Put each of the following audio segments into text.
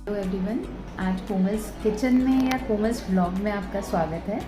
Hello everyone, आज Komal's kitchen में या कोमल्स व्लॉग में आपका स्वागत है,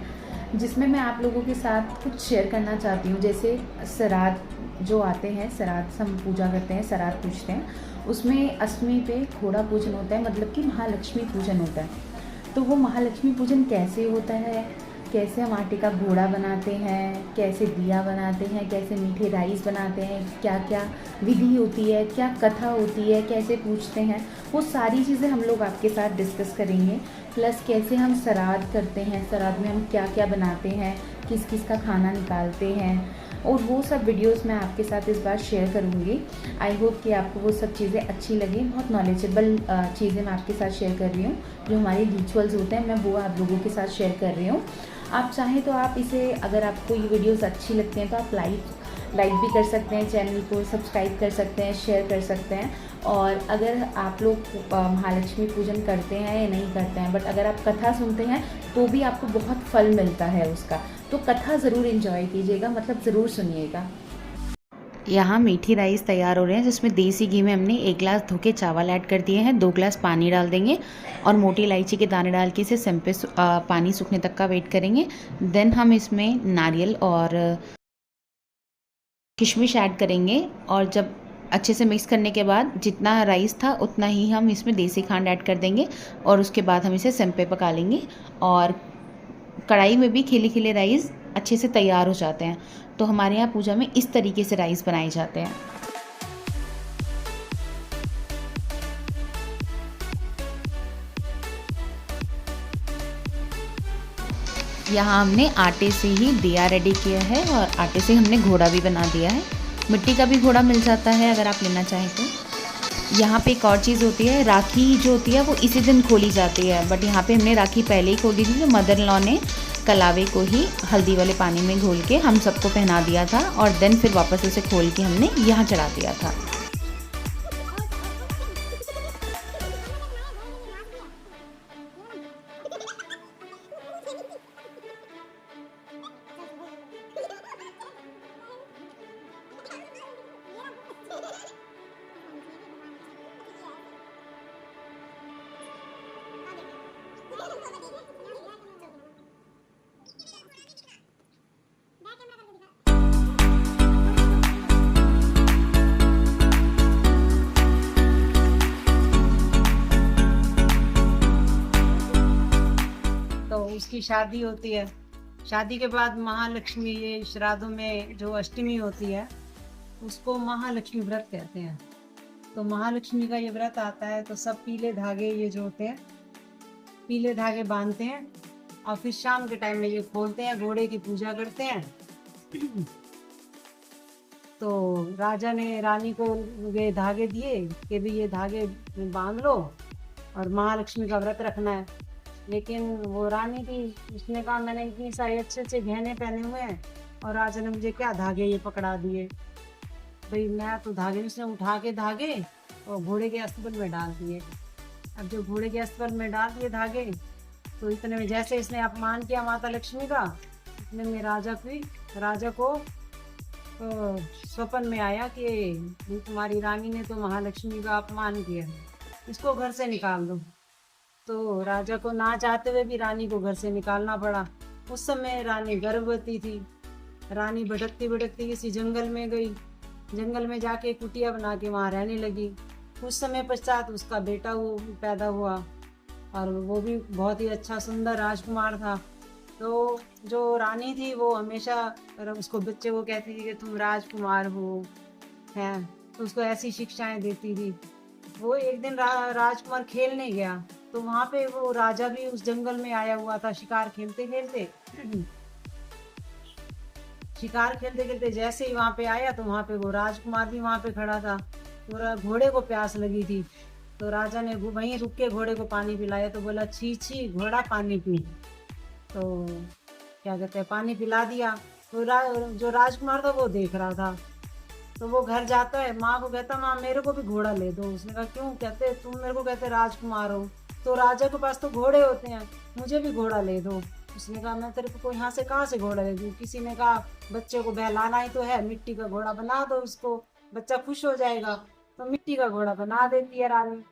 जिसमें मैं आप लोगों के साथ कुछ शेयर करना चाहती हूँ। जैसे श्राद्ध जो आते हैं, श्राद्ध हम पूजा करते हैं, श्राद्ध पूजते हैं, उसमें अष्टमी पे घोड़ा पूजन होता है, मतलब कि महालक्ष्मी पूजन होता है। तो वो महालक्ष्मी पूजन कैसे होता है, कैसे हम आटे का घोड़ा बनाते हैं, कैसे दिया बनाते हैं, कैसे मीठे राइस बनाते हैं, क्या क्या विधि होती है, क्या कथा होती है, कैसे पूछते हैं, वो सारी चीज़ें हम लोग आपके साथ डिस्कस करेंगे। प्लस कैसे हम श्राद्ध करते हैं, श्राद्ध में हम क्या क्या बनाते हैं, किस किस का खाना निकालते हैं, और वो सब वीडियोस मैं आपके साथ इस बार शेयर करूँगी। आई होप कि आपको वो सब चीज़ें अच्छी लगें। बहुत नॉलेजेबल चीज़ें मैं आपके साथ शेयर कर रही हूँ। जो हमारे रिचुअल्स होते हैं, मैं वो आप लोगों के साथ शेयर कर रही हूँ। आप चाहें तो आप इसे, अगर आपको ये वीडियोस अच्छी लगती हैं तो आप लाइक भी कर सकते हैं, चैनल को सब्सक्राइब कर सकते हैं, शेयर कर सकते हैं। और अगर आप लोग महालक्ष्मी पूजन करते हैं या नहीं करते हैं, बट अगर आप कथा सुनते हैं तो भी आपको बहुत फल मिलता है उसका, तो कथा ज़रूर इन्जॉय कीजिएगा, मतलब ज़रूर सुनिएगा। यहाँ मीठी राइस तैयार हो रहे हैं, जिसमें देसी घी में हमने 1 गिलास धो के चावल ऐड कर दिए हैं, 2 गिलास पानी डाल देंगे और मोटी इलायची के दाने डाल के इसे सिम पे पानी सूखने तक का वेट करेंगे। देन हम इसमें नारियल और किशमिश ऐड करेंगे, और जब अच्छे से मिक्स करने के बाद जितना राइस था उतना ही हम इसमें देसी खांड ऐड कर देंगे, और उसके बाद हम इसे सिम पे पका लेंगे। और कढ़ाई में भी खिले खिले राइस अच्छे से तैयार हो जाते हैं। तो हमारे यहाँ पूजा में इस तरीके से राइस बनाए जाते हैं। यहाँ हमने आटे से ही दिया रेडी किया है, और आटे से हमने घोड़ा भी बना दिया है। मिट्टी का भी घोड़ा मिल जाता है अगर आप लेना चाहें तो। यहाँ पे एक और चीज़ होती है, राखी जो होती है वो इसी दिन खोली जाती है, बट यहाँ पे हमने राखी पहले ही खोली थी। तो मदर इन लॉ ने कलावे को ही हल्दी वाले पानी में घोल के हम सबको पहना दिया था, और देन फिर वापस उसे खोल के हमने यहाँ चढ़ा दिया था। तो उसकी शादी होती है। शादी के बाद महालक्ष्मी, ये श्राद्धों में जो अष्टमी होती है उसको महालक्ष्मी व्रत कहते हैं। तो महालक्ष्मी का ये व्रत आता है तो सब पीले धागे, ये जो होते हैं पीले धागे बांधते हैं, और फिर शाम के टाइम में ये खोलते हैं, घोड़े की पूजा करते हैं। तो राजा ने रानी को ये धागे दिए कि भी ये धागे बांध लो और महालक्ष्मी का व्रत रखना है। लेकिन वो रानी थी, उसने कहा मैंने इतनी सारे अच्छे अच्छे गहने पहने हुए हैं और राजा ने मुझे क्या धागे ये पकड़ा दिए। भाई मैं तो धागे, उसने उठा के धागे और घोड़े के अस्तबल में डाल दिए। अब जो घोड़े के अस्तबल में डाल दिए धागे, तो इतने में जैसे इसने अपमान किया माता लक्ष्मी का, इतने में राजा को स्वप्न में आया कि तुम्हारी रानी ने तो महालक्ष्मी का अपमान किया, इसको घर से निकाल दो। तो राजा को ना चाहते हुए भी रानी को घर से निकालना पड़ा। उस समय रानी गर्भवती थी। रानी भटकती भटकती किसी जंगल में गई, जंगल में जाके कुटिया बना के वहाँ रहने लगी। कुछ समय पश्चात उसका बेटा पैदा हुआ, और वो भी बहुत ही अच्छा सुंदर राजकुमार था। तो जो रानी थी वो हमेशा उसको, बच्चे को कहती थी कि तुम राजकुमार हो, हैं, तो उसको ऐसी शिक्षाएं देती थी। वो एक दिन राजकुमार खेलने गया, तो वहाँ पे वो राजा भी उस जंगल में आया हुआ था शिकार खेलते खेलते। शिकार खेलते खेलते जैसे ही वहाँ पे आया, तो वहाँ पे वो राजकुमार भी वहाँ पे खड़ा था। तो घोड़े को प्यास लगी थी, तो राजा ने वहीं रुक के घोड़े को पानी पिलाया। तो बोला छी छी घोड़ा पानी पी। तो क्या कहते हैं, पानी पिला दिया। तो जो राजकुमार था वो देख रहा था। तो वो घर जाता है, माँ को कहता माँ मेरे को भी घोड़ा ले दो। उसने कहा क्यों, कहते तुम मेरे को कहते राजकुमार हो, तो राजा के पास तो घोड़े होते हैं, मुझे भी घोड़ा ले दो। उसने कहा मैं तेरे को यहाँ से कहाँ से घोड़ा ले दूँ। किसी ने कहा बच्चे को बहलाना ही तो है, मिट्टी का घोड़ा बना दो उसको, बच्चा खुश हो जाएगा। तो मिट्टी का घोड़ा बना देती है रानी।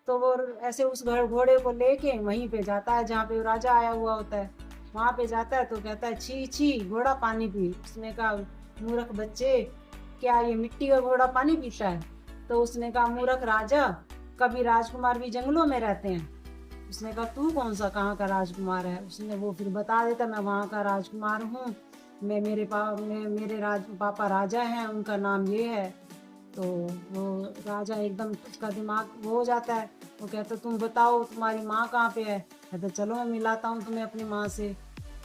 तो वो ऐसे उस घोड़े को लेके वहीं पे जाता है जहाँ पे राजा आया हुआ होता है। वहाँ पे जाता है तो कहता है छी छी घोड़ा पानी पी। उसने कहा मूर्ख बच्चे, क्या ये मिट्टी का घोड़ा पानी पीता है? तो उसने कहा मूर्ख राजा, कभी राजकुमार भी जंगलों में रहते हैं। उसने कहा तू कौन सा कहाँ का राजकुमार है? उसने वो फिर बता देता मैं वहाँ का राजकुमार हूँ, मैं मेरे पापा राजा हैं, उनका नाम ये है। तो वो राजा एकदम उसका दिमाग वो हो जाता है। वो कहता तुम बताओ तुम्हारी माँ कहाँ पे है? कहता चलो मैं मिलाता हूँ तुम्हें अपनी माँ से।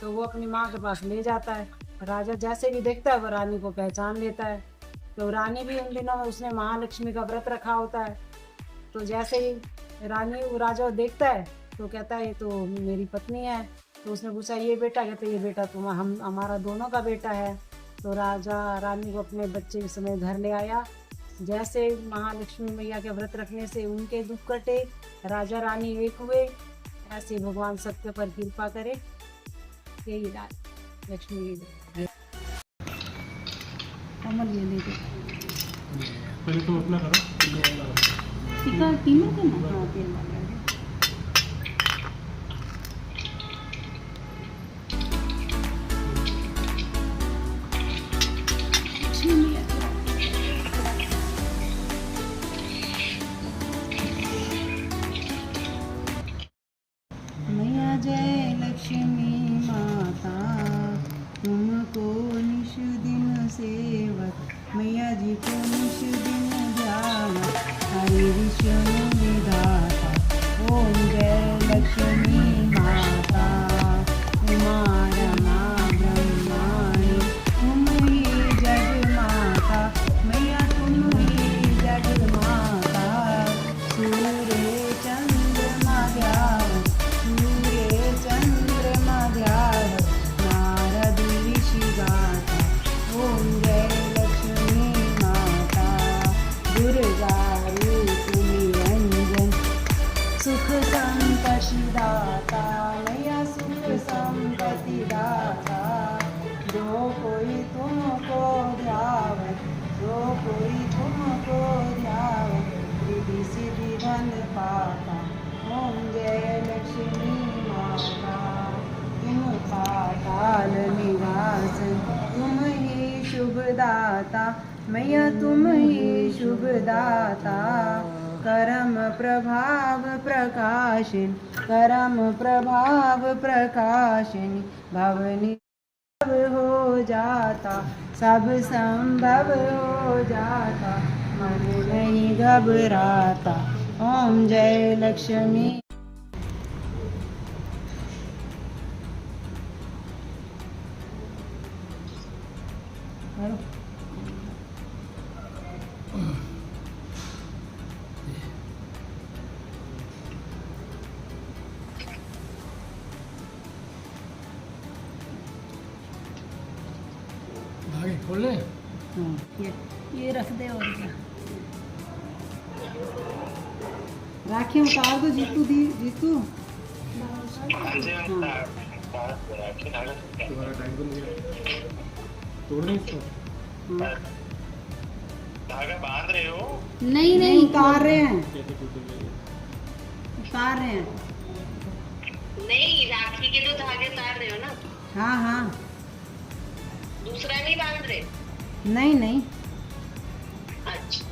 तो वो अपनी माँ के पास ले जाता है। राजा जैसे भी देखता है वो रानी को पहचान लेता है। तो रानी भी उन दिनों में उसने महालक्ष्मी का व्रत रखा होता है। तो जैसे ही रानी वो राजा देखता है तो कहता है ये तो मेरी पत्नी है। तो उसने पूछा ये बेटा? कहते ये बेटा तुम हमारा दोनों का बेटा है। तो राजा रानी को अपने बच्चे के समय घर ले आया। जैसे महालक्ष्मी मैया के व्रत रखने से उनके दुख कटे, राजा रानी एक हुए, ऐसे भगवान सबके पर कृपा करे। यही लक्ष्मी कमल ये ले पहले तुम अपना करो। टीका तीनों के ना। हाँ तेल वाला है। मैया जय लक्ष्मी माता, तुमको निश दिन सेवक, मैया जी को निश दिन ध्यान, हरि विष्णु विधाता। ओम जय लक्ष्मी माता, उमा रमा ब्रह्माणी, तुम ही जग माता, मैया तुम ही जग माता। सूर्य चंद्रमा ध्यान, सूर्य चंद्रमा ध्यान, नारद ऋषि गाथा। ओम जय लक्ष्मी माता, दुर्गा रूप निरंजन, सुख संपत्ति दाता, मैया सुख संपत्ति दाता। जो कोई तुमको ध्यावत, जो कोई तुमको ध्यावत, रिद्धि सिद्धि धन पाता। ओम जय लक्ष्मी माता, तुम पाताल निवासन, तुम ही शुभ दाता, मैया तुम ही शुभ दाता। करम प्रभाव प्रकाशिन, करम प्रभाव प्रकाशिन, भवनी सब हो जाता, सब संभव हो जाता, मन नहीं घबराता। ओम जय लक्ष्मी। धागे खोल ले। ये रख दे और क्या। राखी उतार दो जीतू दी, जीतू। तुम्हारा टाइम तो नहीं है, तोड़ दें इसको। धागा बांध रहे हो? नहीं नहीं उतार रहे हैं, कैसे टूटेंगे? उतार रहे हैं। नहीं, राखी के तो धागे उतार रहे हो ना? हाँ हाँ। दूसरा नहीं बांध रहे? नहीं नहीं, अच्छा।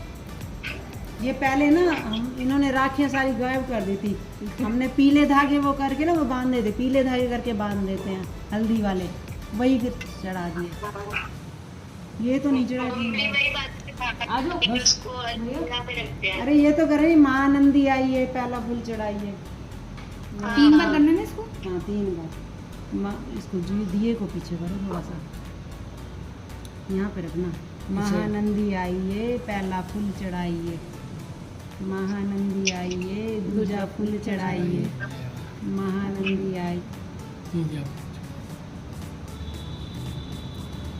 ये पहले ना हम इन्होंने राखियाँ सारी गायब कर दी थी। हमने पीले धागे वो करके ना वो बांध देते, पीले धागे करके बांध देते हैं हल्दी वाले, वही फिर चढ़ा दिए। ये तो नहीं चढ़ा नहीं, दिए। वही बात आ जाओ बस। इसको अलमीरा पे रखते हैं। अरे ये तो कर रही महानंदी आई है, पहला फूल चढ़ाइए। 3 बार करना है इसको। हाँ 3 बार। इसको दिए को पीछे करो थोड़ा सा, यहाँ पे रखना। महानंदी आइए, पहला फूल चढ़ाइए, महानंदी आइए, दूजा फूल चढ़ाइए, महानंदी आई।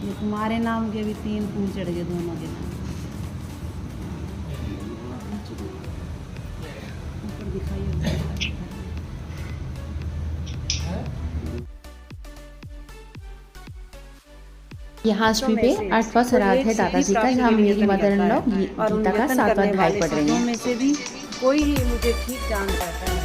ये तुम्हारे नाम के भी 3 फूल चढ़ गए, दोनों के नाम। ऊपर दिखाइए। यहाँ अष्टमी पे 8वां श्राद्ध है दादाजी का, जहाँ मेरी मदर इन लॉ गीता का 7वां अध्याय पढ़ रही हैं। में से भी कोई ही मुझे ठीक जान पाता है।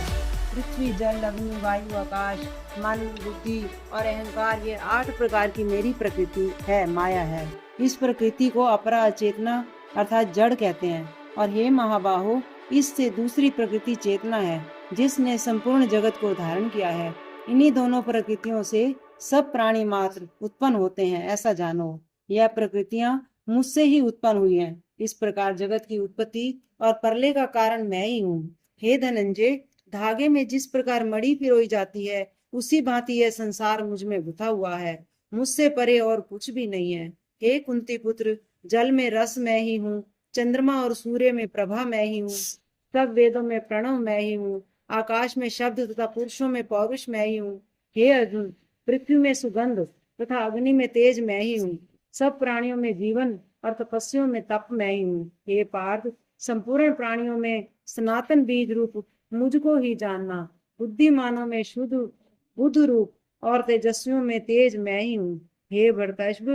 पृथ्वी, जल, अग्नि, वायु, आकाश, मन, बुद्धि और अहंकार, ये 8 प्रकार की मेरी प्रकृति है, माया है। इस प्रकृति को अपरा चेतना अर्थात जड़ कहते हैं। और हे महाबाहो, इससे दूसरी प्रकृति चेतना है, जिसने संपूर्ण जगत को धारण किया है। इन्हीं दोनों प्रकृतियों से सब प्राणी मात्र उत्पन्न होते हैं, ऐसा जानो। यह प्रकृतियां मुझसे ही उत्पन्न हुई हैं। इस प्रकार जगत की उत्पत्ति और प्रलय का कारण मैं ही हूँ। हे धनंजय, धागे में जिस प्रकार मणि पिरोई जाती है, उसी भांति यह संसार मुझ में गुथा हुआ है। मुझसे परे और कुछ भी नहीं है। हे कुंती पुत्र, जल में रस मैं ही हूँ, चंद्रमा और सूर्य में प्रभा मैं ही हूँ, सब वेदों में प्रणव मैं ही हूँ, आकाश में शब्द तथा पुरुषों में पौरुष मैं ही हूँ। हे अर्जुन, पृथ्वी में सुगंध तथा अग्नि में तेज मैं ही हूँ, सब प्राणियों में जीवन और तपस्वियों में तप मैं ही हूँ। हे पार्थ, संपूर्ण प्राणियों में सनातन बीज रूप मुझको ही जानना। बुद्धिमानों में शुद्ध बुद्ध रूप और तेजस्वियों में तेज मैं ही हूँ। हे भरतश्भ,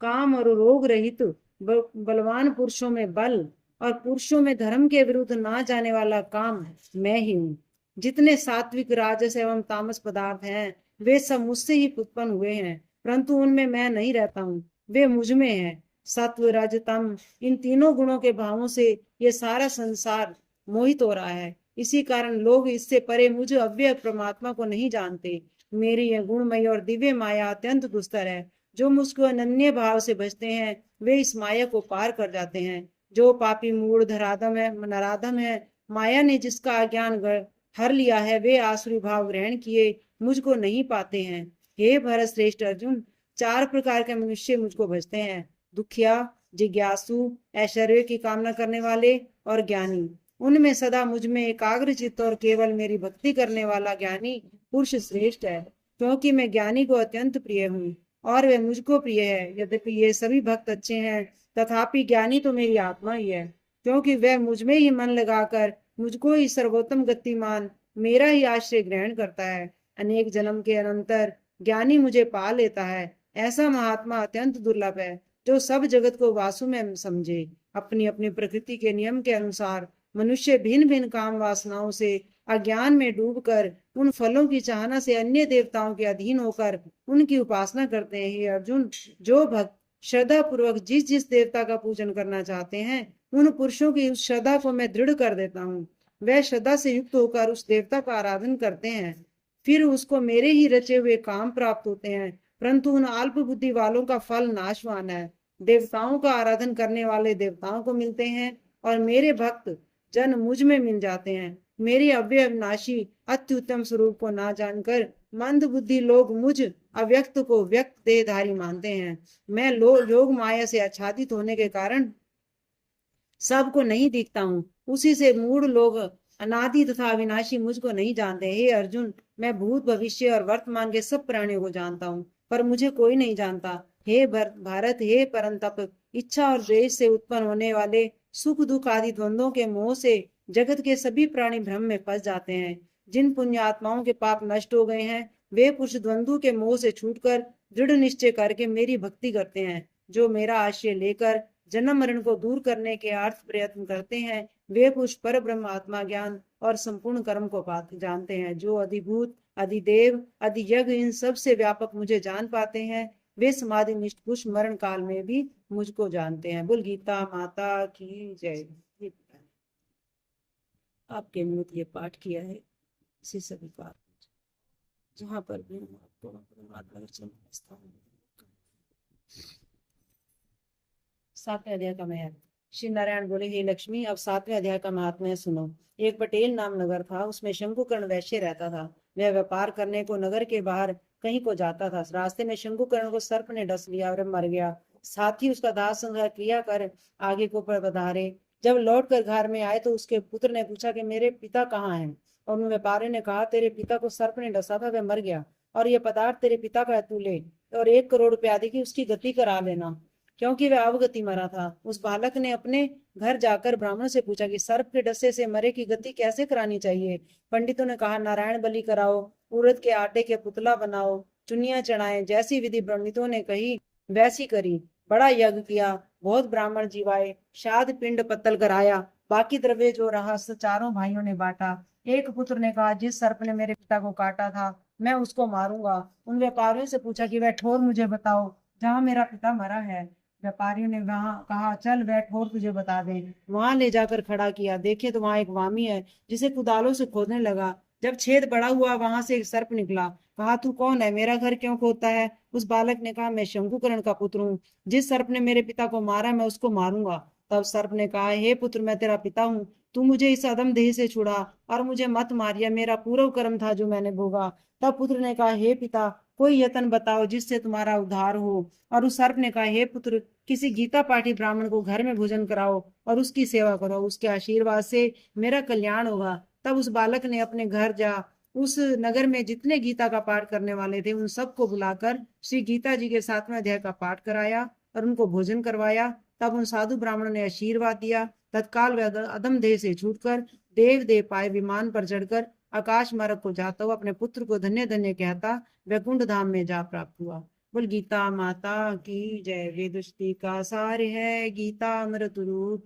काम और रोग रहित बलवान पुरुषों में बल और पुरुषों में धर्म के विरुद्ध ना जाने वाला काम मैं ही हूँ। जितने सात्विक, राजस एवं तामस पदार्थ हैं, वे सब मुझसे ही उत्पन्न हुए हैं, परंतु उनमें मैं नहीं रहता हूँ, वे मुझ में हैं। सत्व, रज, तम, इन तीनों गुणों के भावों से ये सारा संसार मोहित हो रहा है। इसी कारण लोग इससे परे मुझ अव्यय परमात्मा को नहीं जानते। मेरी यह गुणमयी और दिव्य माया अत्यंत दुस्तर है। जो मुझको अनन्य भाव से बचते हैं, वे इस माया को पार कर जाते हैं। जो पापी, मूढ़, नराधम है, माया ने जिसका अज्ञान हर लिया है, वे आसुरी भाव ग्रहण किए मुझको नहीं पाते हैं। हे भरत श्रेष्ठ अर्जुन, 4 प्रकार के मनुष्य मुझको भजते हैं: दुखिया, जिज्ञासु, ऐश्वर्य की कामना करने वाले और ज्ञानी। उनमें सदा मुझ में एकाग्र चित्त और केवल मेरी भक्ति करने वाला ज्ञानी पुरुष श्रेष्ठ है, क्योंकि मैं ज्ञानी को अत्यंत प्रिय हूँ और वे मुझको प्रिय है। यद्यपि ये सभी भक्त अच्छे हैं, तथापि ज्ञानी तो मेरी आत्मा ही है, क्योंकि वह मुझ में ही मन लगाकर मुझको ही सर्वोत्तम गतिमान मेरा ही आश्रय ग्रहण करता है। अनेक जन्म के अनंतर ज्ञानी मुझे पा लेता है। ऐसा महात्मा अत्यंत दुर्लभ है, जो सब जगत को वासु में समझे। अपनी अपनी प्रकृति के नियम के अनुसार मनुष्य भिन्न भिन्न काम वासनाओं से अज्ञान में डूबकर उन फलों की चाहना से अन्य देवताओं के अधीन होकर उनकी उपासना करते हैं। हे अर्जुन, जो भक्त श्रद्धा पूर्वक जिस जिस देवता का पूजन करना चाहते हैं, उन पुरुषों की उस श्रद्धा को मैं दृढ़ कर देता हूँ। वह श्रद्धा से युक्त होकर उस देवता का आराधन करते हैं, फिर उसको मेरे ही रचे हुए काम प्राप्त होते हैं। परंतु उन अल्प बुद्धि वालों का फल नाशवान है। देवताओं का आराधन करने वाले देवताओं को मिलते हैं और मेरे भक्त जन मुझ में मिल जाते हैं। मेरे अव्यविनाशी अत्युत्तम स्वरूप को ना जानकर मंद बुद्धि लोग मुझ अव्यक्त को व्यक्त देहधारी मानते हैं। मैं योग माया से आच्छादित होने के कारण सबको नहीं दिखता हूँ। उसी से मूढ़ लोग अनादि तथा अविनाशी मुझको नहीं जानते। हे अर्जुन, मैं भूत, भविष्य और वर्तमान के सब प्राणियों को जानता हूँ, पर मुझे कोई नहीं जानता। हे भारत, हे परंतप, इच्छा और द्वेष से उत्पन्न होने वाले सुख दुख आदि द्वंद्वों के मोह से जगत के सभी प्राणी भ्रम में फंस जाते हैं। जिन पुण्य आत्माओं के पाप नष्ट हो गए हैं, वे पुरुष द्वंद्व के मोह से छूटकर दृढ़ निश्चय करके मेरी भक्ति करते हैं। जो मेरा आश्रय लेकर जन्म मरण को दूर करने के अर्थ प्रयत्न करते हैं, वे पुरुष पर ब्रह्म आत्मा ज्ञान और संपूर्ण कर्म को जानते हैं। जो अधिभूत, अधिदेव, अधियज्ञ इन सब से व्यापक मुझे जान पाते हैं, वे समाधि निष्ठ पुरुष मरण काल में भी मुझको जानते हैं। बोल गीता माता की जय। आपके मुझ ये पाठ किया है, इसी सभी पाठ जहाँ पर भी हम आपको 7वें अध्याय का महत्व। श्री नारायण बोले, हे लक्ष्मी, अब 7वें अध्याय का महात्म्य सुनो। एक पटेल नाम नगर था, उसमें शंकुकर्ण वैश्य रहता था। वह व्यापार करने को नगर के बाहर कहीं को जाता था। रास्ते में शंकुकर्ण को सर्प ने डस लिया और मर गया। साथ ही उसका दाह संहार क्रिया कर आगे को पधारे। जब लौट कर घर में आए तो उसके पुत्र ने पूछा कि मेरे पिता कहाँ हैं? और उन व्यापारी ने कहा, तेरे पिता को सर्प ने डसा था, वह मर गया, और ये पदार्थ तेरे पिता का है, तू ले और 1 करोड़ रुपया आदि की उसकी गति करा लेना, क्योंकि वह अवगति मरा था। उस बालक ने अपने घर जाकर ब्राह्मण से पूछा कि सर्प के डसे से मरे की गति कैसे करानी चाहिए? पंडितों ने कहा, नारायण बलि कराओ, उड़द के आटे के पुतला बनाओ, चुनिया चढ़ाएं। जैसी विधि पंडितों ने कही वैसी करी। बड़ा यज्ञ किया, बहुत ब्राह्मण जीवाए, शाद पिंड पत्तल कराया, बाकी द्रव्य जो रहा चारों भाइयों ने बांटा। एक पुत्र ने कहा, जिस सर्प ने मेरे पिता को काटा था मैं उसको मारूंगा। उन व्यापारियों से पूछा कि वह ठोर मुझे बताओ जहाँ मेरा पिता मरा है। व्यापारियों ने वहां कहा, चल वह ठोर तुझे बता दे। वहां ले जाकर खड़ा किया, देखे तो वहां एक वामी है जिसे कुदालों से खोदने लगा। जब छेद बड़ा हुआ वहां से एक सर्प निकला। कहा, तू कौन है, मेरा घर क्यों खोदता है? उस बालक ने कहा, मैं शंकुकर्ण का पुत्र हूँ। जिस सर्प ने मेरे पिता को मारा मैं उसको मारूंगा। तब सर्प ने कहा, हे पुत्र, मैं तेरा पिता हूँ, तू मुझे इस अधम देह से छुड़ा और मुझे मत मार, यह मेरा पूर्व कर्म था जो मैंने भोगा। तब पुत्र ने कहा, हे पिता, कोई यत्न बताओ जिससे तुम्हारा उद्धार हो। और उस सर्प ने कहा, हे पुत्र, किसी गीता पाठी ब्राह्मण को घर में भोजन कराओ और उसकी सेवा करो, उसके आशीर्वाद से मेरा कल्याण होगा। तब उस बालक ने अपने घर जा उस नगर में जितने गीता का पाठ करने वाले थे उन सबको बुलाकर श्री गीता जी के 7वें अध्याय का पाठ कराया और उनको भोजन करवाया। तब उन साधु ब्राह्मणों ने आशीर्वाद दिया। तत्काल वह अदम देह से छूटकर देव देव पाए विमान पर चढ़कर आकाश मार्ग को जाता हुआ अपने पुत्र को धन्य धन्य कहता वैकुंठ धाम में जा प्राप्त हुआ। बोल गीता माता की जय। वेदुष्टि का सार है गीता अमृत रूप,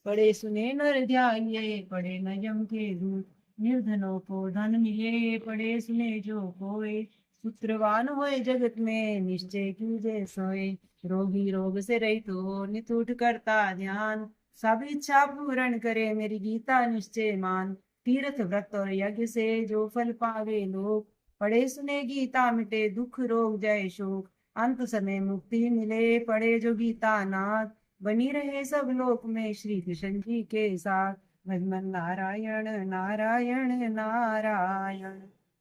पढ़े सुने नर ध्याये, पढ़े न यम के दूत। निर्धनों को धन मिले, पढ़े सुने जो कोय। पुत्रवान होए जगत में, निश्चय कीजे सोए। रोगी रोग से रहित हो, नित उठ करता ध्यान। सब इच्छा पूर्ण करे, मेरी गीता निश्चय मान। तीर्थ व्रत और यज्ञ से जो फल पावे लोग, पढ़े सुने गीता मिटे दुख रोग जय शोक। अंत समय मुक्ति मिले, पढ़े जो गीता नाथ। बनी रहे सब लोक में श्री कृष्ण जी के साथ। भजमन नारायण नारायण नारायण,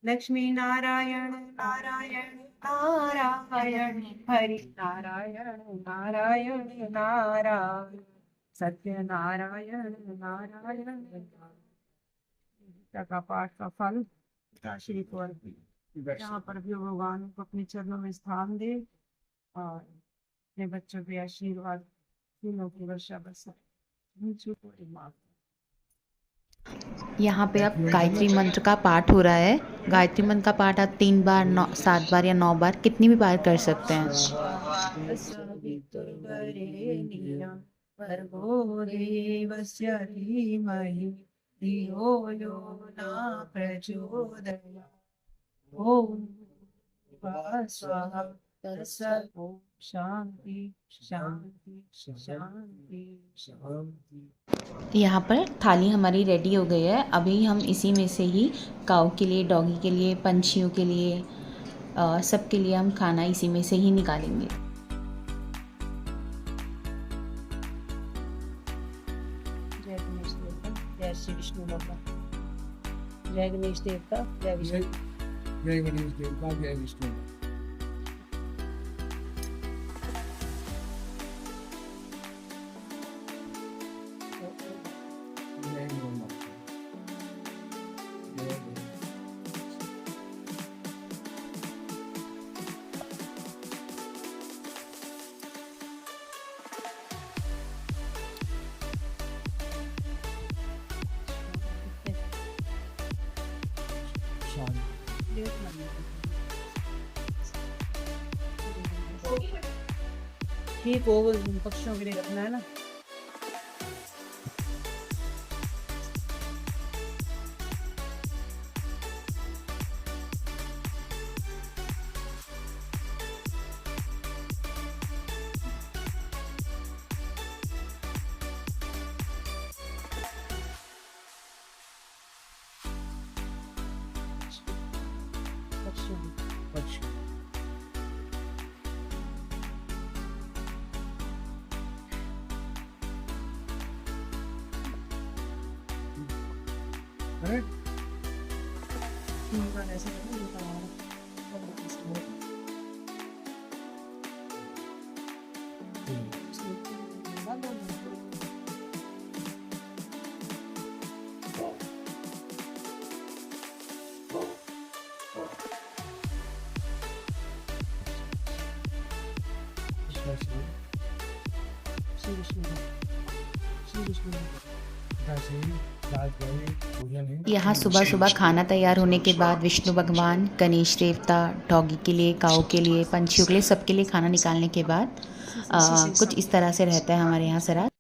लक्ष्मी नारायण नारायण नारायण, हरि नारायण नारायण नारायण, सत्य नारायण नारायण। गीता का पाठ का फल श्री को यहाँ पर भी भगवान को अपने चरणों में स्थान दे और अपने बच्चों के आशीर्वाद फूलों की वर्षा बरसाए। यहाँ पे अब गायत्री मंत्र का पाठ हो रहा है। गायत्री मंत्र का पाठ आप 3 बार 7 बार या 9 बार कितनी भी बार कर सकते हैं। शांति शांति शांति शांति। यहाँ पर थाली हमारी रेडी हो गई है। अभी हम इसी में से ही काऊ के लिए, डॉगी के लिए, पंछियों के लिए, सबके लिए हम खाना इसी में से ही निकालेंगे। जय गणेश देवता, जय श्री विष्णु भगवान। जय गणेश देवता, जय विष्णु। जय गणेश देवता, जय विष्णु। ठीक हो, पक्षियों के लिए रखना है ना। अच्छा, अरे ऐसे श्री विष्णु श्री विष्णु। यहाँ सुबह सुबह खाना तैयार होने के बाद विष्णु भगवान, गणेश देवता, डॉगी के लिए, काऊ के लिए, पंछियों के लिए, सबके लिए खाना निकालने के बाद कुछ इस तरह से रहता है हमारे यहाँ श्राद्ध।